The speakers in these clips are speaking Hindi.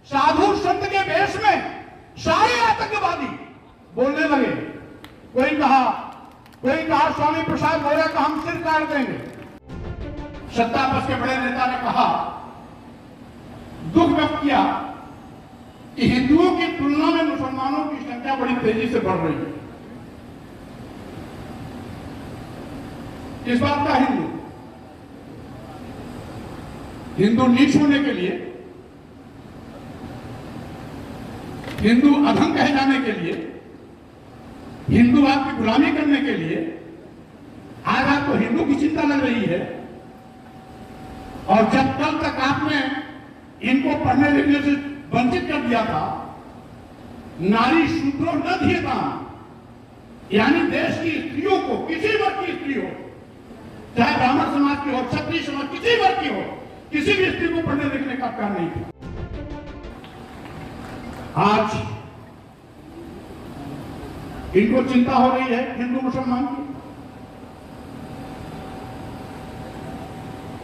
साधु संत के वेश में सारे आतंकवादी बोलने लगे। कोई कहा स्वामी प्रसाद गौरा का हम सिर काट देंगे। सत्ता पक्ष के बड़े नेता ने कहा, दुख व्यक्त किया कि हिंदुओं की तुलना में मुसलमानों की संख्या बड़ी तेजी से बढ़ रही है। इस बात का हिंदू नीच होने के लिए, हिंदू अधम कहे जाने के लिए, हिंदूवाद की गुलामी करने के लिए आज आपको हिंदू की चिंता लग रही है। और जब कल तक आपने इनको पढ़ने लिखने से वंचित कर दिया था, नारी शूद्रो न दिएता, यानी देश की स्त्रियों को, किसी वर्ग की स्त्री हो, चाहे ब्राह्मण समाज की हो, क्षत्रिय समाज, किसी वर्ग की हो, किसी भी स्त्री को पढ़ने लिखने का अधिकार नहीं था। आज इनको चिंता हो रही है हिंदू मुसलमान की।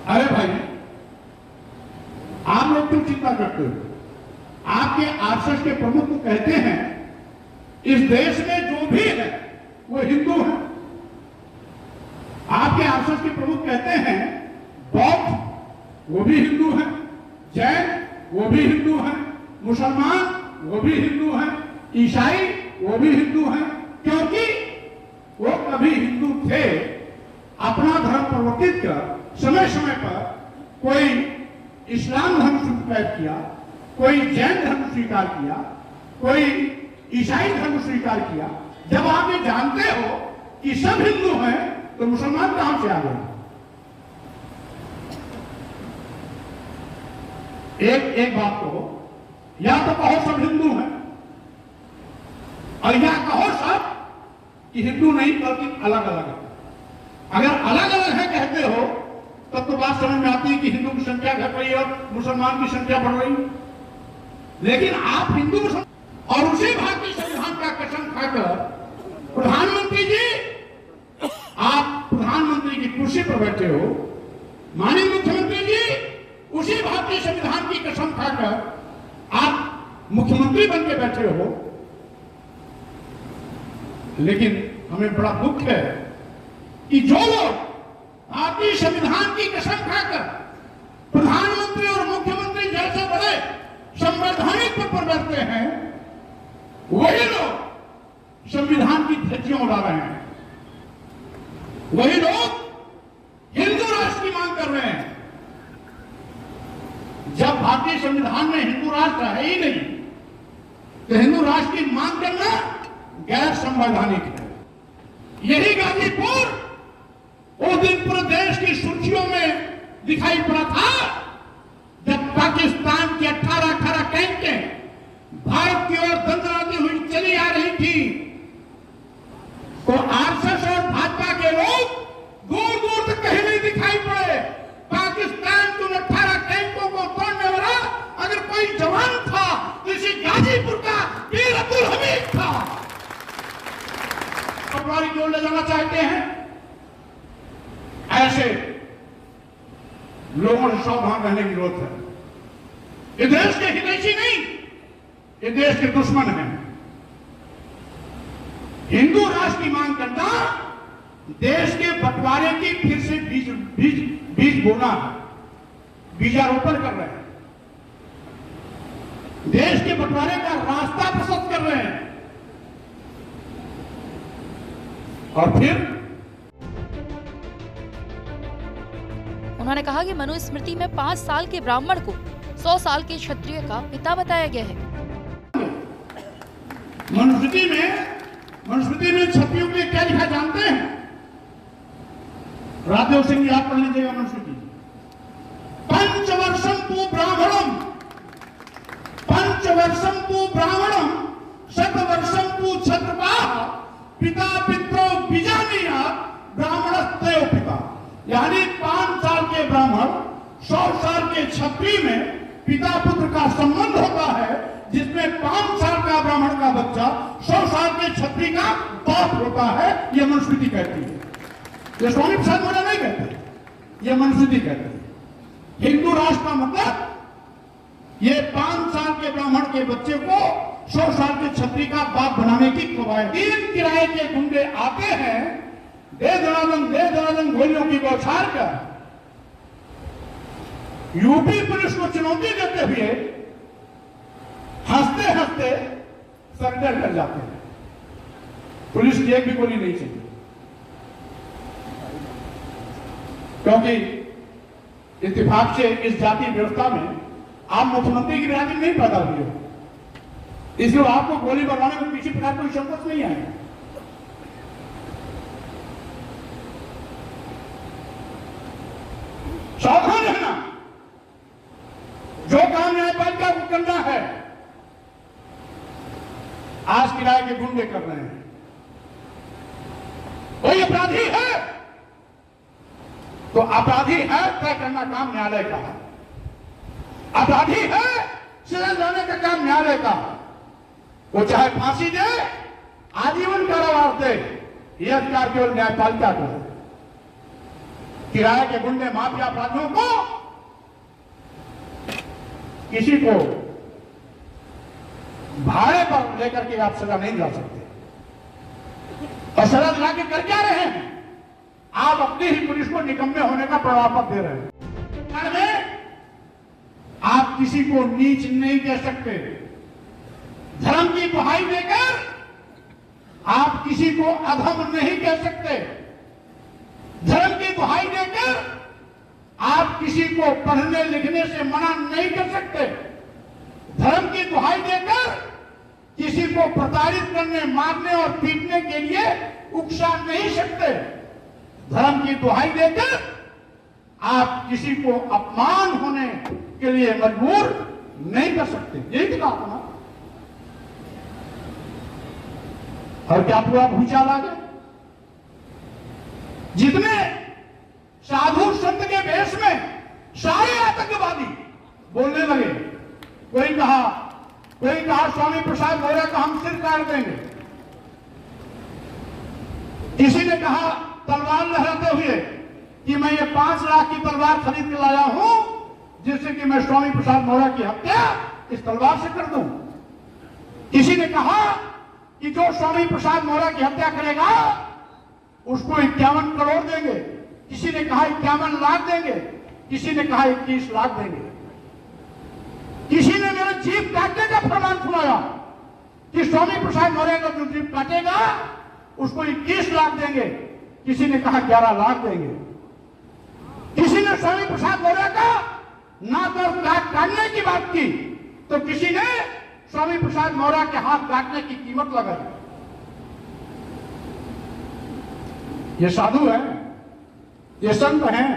अरे भाई, आप लोग क्यों चिंता करते हो? आपके आरएसएस के प्रमुख को कहते हैं इस देश में जो भी है वो हिंदू है। आपके आरएसएस के प्रमुख कहते हैं बौद्ध वो भी हिंदू है, जैन वो भी हिंदू है, मुसलमान वो भी हिंदू है, ईसाई वो भी हिंदू है, क्योंकि वो कभी हिंदू थे। अपना धर्म परिवर्तित कर समय समय पर कोई इस्लाम धर्म स्वीकार किया, कोई जैन धर्म स्वीकार किया, कोई ईसाई धर्म स्वीकार किया। जब आप ये जानते हो कि सब हिंदू हैं, तो मुसलमान कहां से आ गए? एक बात कहो, या तो कहो सब हिंदू हैं, और या कहो सब कि हिंदू नहीं बल्कि अलग अलग है। अगर अलग अलग है कहते हो तब तो बात समझ में आती है कि हिंदू की संख्या घट रही है और मुसलमान की संख्या बढ़ रही है। लेकिन आप हिंदू और उसी भारतीय संविधान का कसम खाकर प्रधानमंत्री जी, आप प्रधानमंत्री की कुर्सी पर बैठे हो, माननीय मुख्यमंत्री जी उसी भारतीय संविधान की कसम खाकर आप मुख्यमंत्री बन के बैठे हो। लेकिन हमें बड़ा दुख है कि जो लोग भारतीय संविधान की कसम खाकर प्रधानमंत्री और मुख्यमंत्री जैसे बड़े संवैधानिक पद पर बैठते हैं, वही लोग संविधान की धज्जियां उड़ा रहे हैं। वही लोग हिंदू राष्ट्र की मांग कर रहे हैं, जब भारतीय संविधान में हिंदू राष्ट्र है ही नहीं, तो हिंदू राष्ट्र की मांग करना गैर संवैधानिक है। यही गाजीपुर उस दिन पूरे देश की सुर्खियों में दिखाई पड़ा था जब पाकिस्तान की 18 टैंकें भारत की ओर दंडराती हुई चली आ रही थी, तो आरएसएस और भाजपा के लोग दूर दूर तक कहीं नहीं दिखाई पड़े। पाकिस्तान के 18 टैंकों को तोड़ने वाला अगर कोई जवान था तो इसी गाजीपुर का वीर अब्दुल हमीद था। पटवारी जोड़ ले जाना चाहते हैं, ऐसे लोगों से सावधान रहने की जरूरत है। ये देश के हितैषी नहीं, ये देश के दुश्मन हैं। हिंदू राष्ट्र की मांग करना देश के बंटवारे की फिर से बीज बोना है, बीजारोपण कर रहे हैं, देश के बंटवारे का रास्ता प्रशस्त कर रहे हैं। और फिर उन्होंने कहा कि मनुस्मृति में 5 साल के ब्राह्मण को 100 साल के क्षत्रिय का पिता बताया गया है। मनुस्मृति में क्षत्रियों के लिए क्या लिखा जानते हैं? राधेव सिंह जी आप पढ़ लीजिएगा मनुस्मृति। पंचवर्षम तु ब्राह्मणम शतवर्षम तु क्षत्रपाः पिता पितरो बीजानीया ब्राह्मणस्तेव पिता। यानी 5 साल के ब्राह्मण 100 साल के क्षत्रिय में पिता पुत्र का संबंध होता है, जिसमें 5 साल का ब्राह्मण का बच्चा 100 साल के क्षत्रिय का बाप होता है। यह मनुस्मृति कहती है, ये स्वामी प्रसाद गौड़ा नहीं कहते, यह मनुस्मृति कहती है। हिंदू राष्ट्र का मतलब ये 5 साल के ब्राह्मण के बच्चे को 100 साल के छत्री का बाप बनाने की कवायद। 3 किराए के गुंडे आते हैं, दे दनादन गोलियों की बौछार कर यूपी पुलिस को चुनौती देते हुए हंसते हंसते सरेंडर कर जाते हैं। पुलिस की एक भी गोली नहीं चली, क्योंकि इत्तेफाक से इस जाति व्यवस्था में आप मुख्यमंत्री की बिरादरी नहीं पैदा हुई हो, इसलिए आपको गोली बरवाने में किसी प्रकार कोई संकोच नहीं आएगा। सावधान रहना, जो काम न्यायपालिका को करना है आज किराए के गुंडे कर रहे हैं। कोई अपराधी है तो अपराधी है तय करना काम न्यायालय का है, अपराधी है सजा दिलाने का काम न्यायालय का। वो चाहे फांसी दे, आजीवन कारावास दे, यह अधिकार केवल न्यायपालिका को है। किराए के गुंडे माफिया अपराधियों को किसी को भाड़े पर लेकर के आप सजा नहीं दिला सकते, और सजा दिला के कर क्या रहे हैं? आप अपनी ही पुलिस को निकम्मे होने का प्रमाण पत्र दे रहे हैं। आप किसी को नीच नहीं कह सकते, धर्म की दुहाई देकर आप किसी को अधम नहीं कह सकते, धर्म की दुहाई देकर आप किसी को पढ़ने लिखने से मना नहीं कर सकते, धर्म की दुहाई देकर किसी को प्रताड़ित करने, मारने और पीटने के लिए उकसा नहीं सकते, धर्म की दुहाई देकर आप किसी को अपमान होने के लिए मजबूर नहीं कर सकते। यही तो कहा ना। और क्या पूरा भूचाल आ गया? जितने साधु संत के वेश में सारे आतंकवादी बोलने लगे, कोई कहा स्वामी प्रसाद मौर्य का हम सिर काट देंगे, किसी ने कहा तलवार लहराते हुए कि मैं ये 5 लाख की तलवार खरीद के लाया हूं जिससे कि मैं स्वामी प्रसाद मौर्य की हत्या इस तलवार से कर दूं। किसी ने कहा कि जो स्वामी प्रसाद मौर्य की हत्या करेगा उसको 51 करोड़ देंगे, किसी ने कहा 51 लाख देंगे, किसी ने कहा 21 लाख देंगे, किसी ने मेरा जीभ काटने का फरमान सुनाया कि स्वामी प्रसाद मौर्य का जो जीभ काटेगा उसको 21 लाख देंगे, किसी ने कहा 11 लाख देंगे, किसी ने स्वामी प्रसाद मौर्य का नाक और काट काटने की बात की तो किसी ने स्वामी प्रसाद मौर्य के हाथ काटने की कीमत लगाई। ये साधु हैं, ये संत हैं,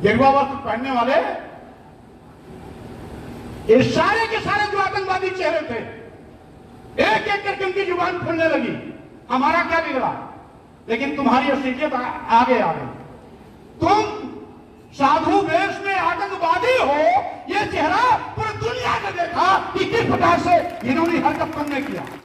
गेरुआ वस्त्र पहनने वाले, ये सारे के सारे जो आतंकवादी चेहरे थे एक एक करके उनकी जुबान खुलने लगी। हमारा क्या बिगड़ा, लेकिन तुम्हारी असलियत आगे आ गई। तुम साधु वेश में आतंकवादी हो, ये चेहरा पूरी दुनिया ने देखा कि किस प्रकार से इन्होंने हरकत तुमने किया।